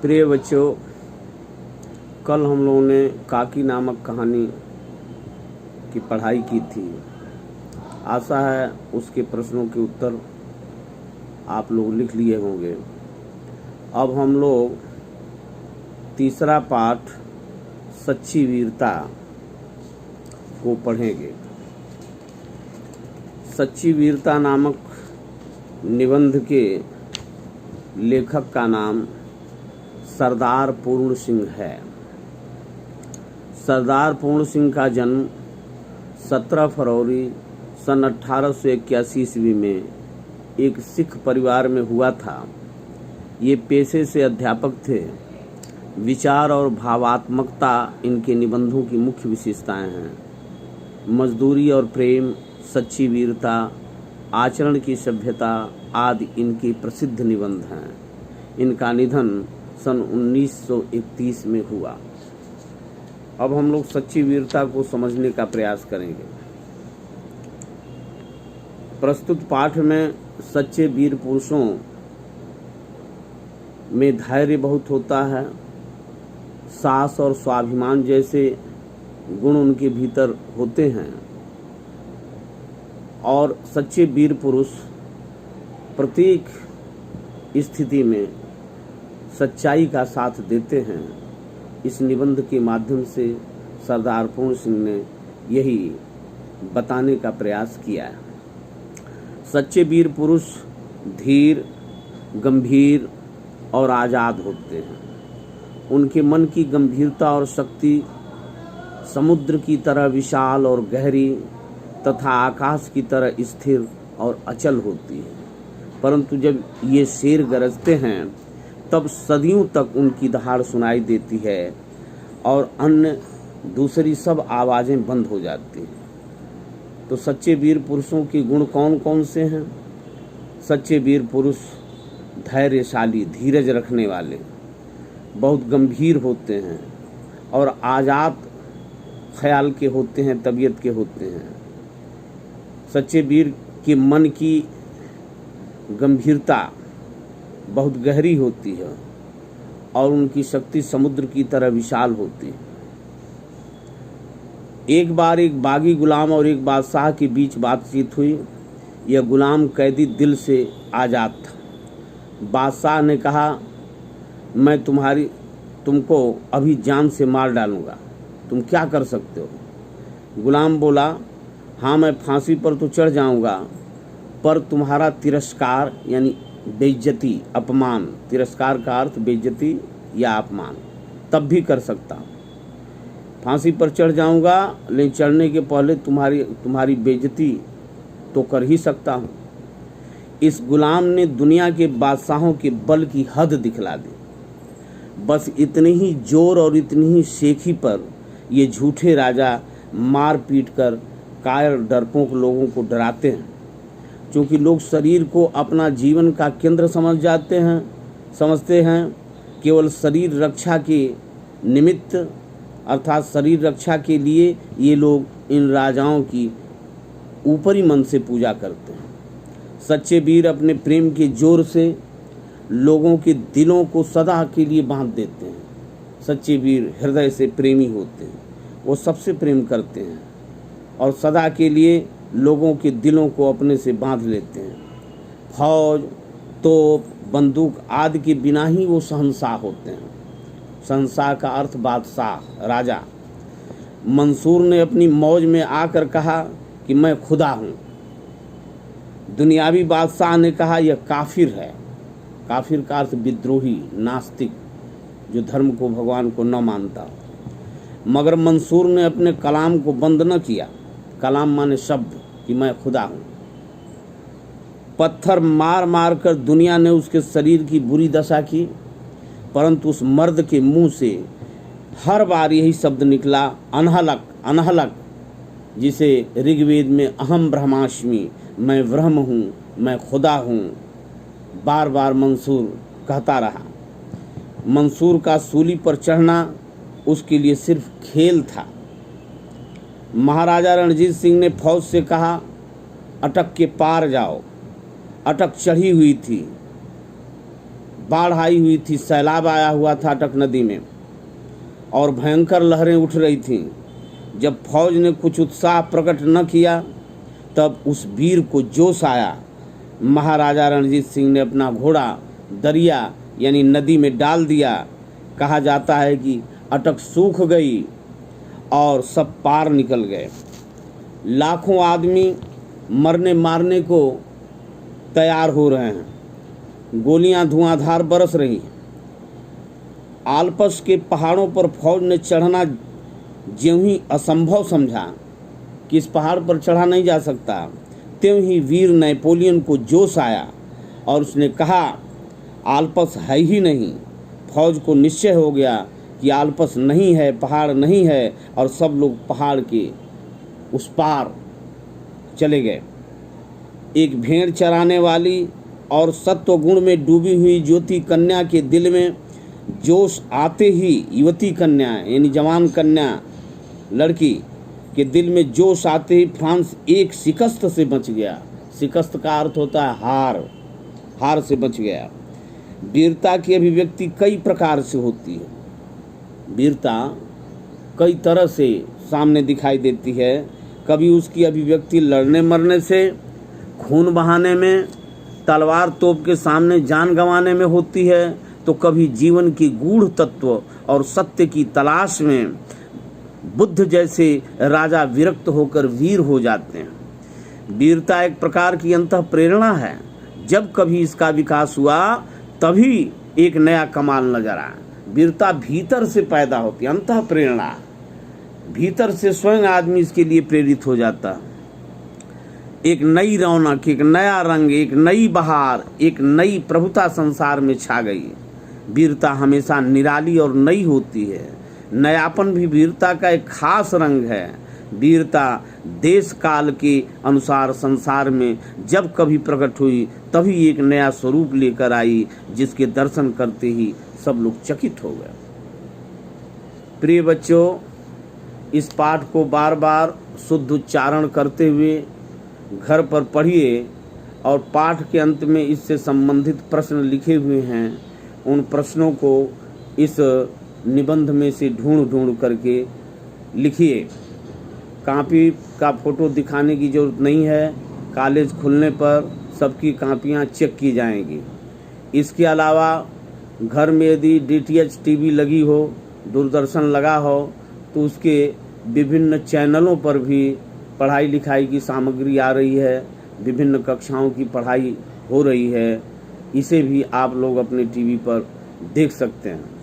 प्रिय बच्चों, कल हम लोगों ने काकी नामक कहानी की पढ़ाई की थी। आशा है उसके प्रश्नों के उत्तर आप लोग लिख लिए होंगे। अब हम लोग तीसरा पाठ सच्ची वीरता को पढ़ेंगे। सच्ची वीरता नामक निबंध के लेखक का नाम सरदार पूर्ण सिंह है। सरदार पूर्ण सिंह का जन्म 17 फरवरी सन 1881 ईस्वी में एक सिख परिवार में हुआ था। ये पेशे से अध्यापक थे। विचार और भावात्मकता इनके निबंधों की मुख्य विशेषताएं हैं। मजदूरी और प्रेम, सच्ची वीरता, आचरण की सभ्यता आदि इनके प्रसिद्ध निबंध हैं। इनका निधन सन 1931 में हुआ। अब हम लोग सच्ची वीरता को समझने का प्रयास करेंगे। प्रस्तुत पाठ में सच्चे वीर पुरुषों में धैर्य बहुत होता है। साहस और स्वाभिमान जैसे गुण उनके भीतर होते हैं और सच्चे वीर पुरुष प्रत्येक स्थिति में सच्चाई का साथ देते हैं। इस निबंध के माध्यम से सरदार पूर्ण सिंह ने यही बताने का प्रयास किया है। सच्चे वीर पुरुष धीर, गंभीर और आज़ाद होते हैं। उनके मन की गंभीरता और शक्ति समुद्र की तरह विशाल और गहरी तथा आकाश की तरह स्थिर और अचल होती है। परंतु जब ये शेर गरजते हैं तब सदियों तक उनकी दहाड़ सुनाई देती है और अन्य दूसरी सब आवाज़ें बंद हो जाती हैं। तो सच्चे वीर पुरुषों के गुण कौन कौन से हैं? सच्चे वीर पुरुष धैर्यशाली, धीरज रखने वाले, बहुत गंभीर होते हैं और आज़ाद ख्याल के होते हैं, तबीयत के होते हैं। सच्चे वीर के मन की गंभीरता बहुत गहरी होती है और उनकी शक्ति समुद्र की तरह विशाल होती है। एक बार एक बागी गुलाम और एक बादशाह के बीच बातचीत हुई। यह गुलाम कैदी दिल से आज़ाद था। बादशाह ने कहा, मैं तुमको अभी जान से मार डालूंगा, तुम क्या कर सकते हो? गुलाम बोला, हाँ मैं फांसी पर तो चढ़ जाऊंगा, पर तुम्हारा तिरस्कार यानी बेइज्जती, अपमान, तिरस्कार का अर्थ बेइज्जती या अपमान, तब भी कर सकता हूँ। फांसी पर चढ़ जाऊंगा, लेकिन चढ़ने के पहले तुम्हारी बेइज्जती तो कर ही सकता हूँ। इस गुलाम ने दुनिया के बादशाहों के बल की हद दिखला दी। बस इतनी ही जोर और इतनी ही शेखी पर ये झूठे राजा मार पीट कर कायर डरपोक लोगों को डराते हैं। क्योंकि लोग शरीर को अपना जीवन का केंद्र समझते हैं। केवल शरीर रक्षा के निमित्त अर्थात शरीर रक्षा के लिए ये लोग इन राजाओं की ऊपरी मन से पूजा करते हैं। सच्चे वीर अपने प्रेम के जोर से लोगों के दिलों को सदा के लिए बांध देते हैं। सच्चे वीर हृदय से प्रेमी होते हैं। वो सबसे प्रेम करते हैं और सदा के लिए लोगों के दिलों को अपने से बांध लेते हैं। फौज, तोप, बंदूक आदि के बिना ही वो शहंशाह होते हैं। शहंशाह का अर्थ बादशाह, राजा। मंसूर ने अपनी मौज में आकर कहा कि मैं खुदा हूँ। दुनियावी बादशाह ने कहा यह काफिर है। काफिर का अर्थ विद्रोही, नास्तिक, जो धर्म को, भगवान को न मानता। मगर मंसूर ने अपने कलाम को बंद न किया। कलाम माने शब्द, कि मैं खुदा हूँ। पत्थर मार मार कर दुनिया ने उसके शरीर की बुरी दशा की, परंतु उस मर्द के मुंह से हर बार यही शब्द निकला, अनहलक, अनहलक, जिसे ऋग्वेद में अहम ब्रह्मास्मि, मैं ब्रह्म हूँ, मैं खुदा हूँ, बार बार मंसूर कहता रहा। मंसूर का सूली पर चढ़ना उसके लिए सिर्फ खेल था। महाराजा रणजीत सिंह ने फौज से कहा, अटक के पार जाओ। अटक चढ़ी हुई थी। बाढ़ आई हुई थी, सैलाब आया हुआ था अटक नदी में और भयंकर लहरें उठ रही थीं। जब फौज ने कुछ उत्साह प्रकट न किया तब उस वीर को जोश आया। महाराजा रणजीत सिंह ने अपना घोड़ा दरिया यानी नदी में डाल दिया। कहा जाता है कि अटक सूख गई और सब पार निकल गए। लाखों आदमी मरने मारने को तैयार हो रहे हैं। गोलियां धुआंधार बरस रही। आल्प्स के पहाड़ों पर फौज ने चढ़ना ज्यों ही असंभव समझा कि इस पहाड़ पर चढ़ा नहीं जा सकता, त्यों ही वीर नेपोलियन को जोश आया और उसने कहा आल्प्स है ही नहीं। फौज को निश्चय हो गया कि आल्प्स नहीं है, पहाड़ नहीं है, और सब लोग पहाड़ के उस पार चले गए। एक भेड़ चराने वाली और सत्व गुण में डूबी हुई ज्योति कन्या के दिल में जोश आते ही, युवती कन्या यानी जवान कन्या लड़की के दिल में जोश आते ही फ्रांस एक शिकस्त से बच गया। शिकस्त का अर्थ होता है हार, हार से बच गया। वीरता की अभिव्यक्ति कई प्रकार से होती है। वीरता कई तरह से सामने दिखाई देती है। कभी उसकी अभिव्यक्ति लड़ने मरने से, खून बहाने में, तलवार तोप के सामने जान गंवाने में होती है, तो कभी जीवन की गूढ़ तत्व और सत्य की तलाश में बुद्ध जैसे राजा विरक्त होकर वीर हो जाते हैं। वीरता एक प्रकार की अंतः प्रेरणा है। जब कभी इसका विकास हुआ तभी एक नया कमाल नजर आया। वीरता भीतर से पैदा होती है, अंतः प्रेरणा भीतर से स्वयं आदमी इसके लिए प्रेरित हो जाता। एक नई रौनक, एक नया रंग, एक नई बहार, एक नई प्रभुता संसार में छा गई। वीरता हमेशा निराली और नई होती है। नयापन भी वीरता का एक खास रंग है। वीरता देश काल के अनुसार संसार में जब कभी प्रकट हुई तभी एक नया स्वरूप लेकर आई, जिसके दर्शन करते ही सब लोग चकित हो गए। प्रिय बच्चों, इस पाठ को बार बार शुद्ध उच्चारण करते हुए घर पर पढ़िए और पाठ के अंत में इससे संबंधित प्रश्न लिखे हुए हैं, उन प्रश्नों को इस निबंध में से ढूंढ करके लिखिए। कॉपी का फोटो दिखाने की जरूरत नहीं है। कॉलेज खुलने पर सबकी कॉपियाँ चेक की जाएंगी। इसके अलावा घर में यदि DTH टीवी लगी हो, दूरदर्शन लगा हो, तो उसके विभिन्न चैनलों पर भी पढ़ाई लिखाई की सामग्री आ रही है। विभिन्न कक्षाओं की पढ़ाई हो रही है। इसे भी आप लोग अपने टीवी पर देख सकते हैं।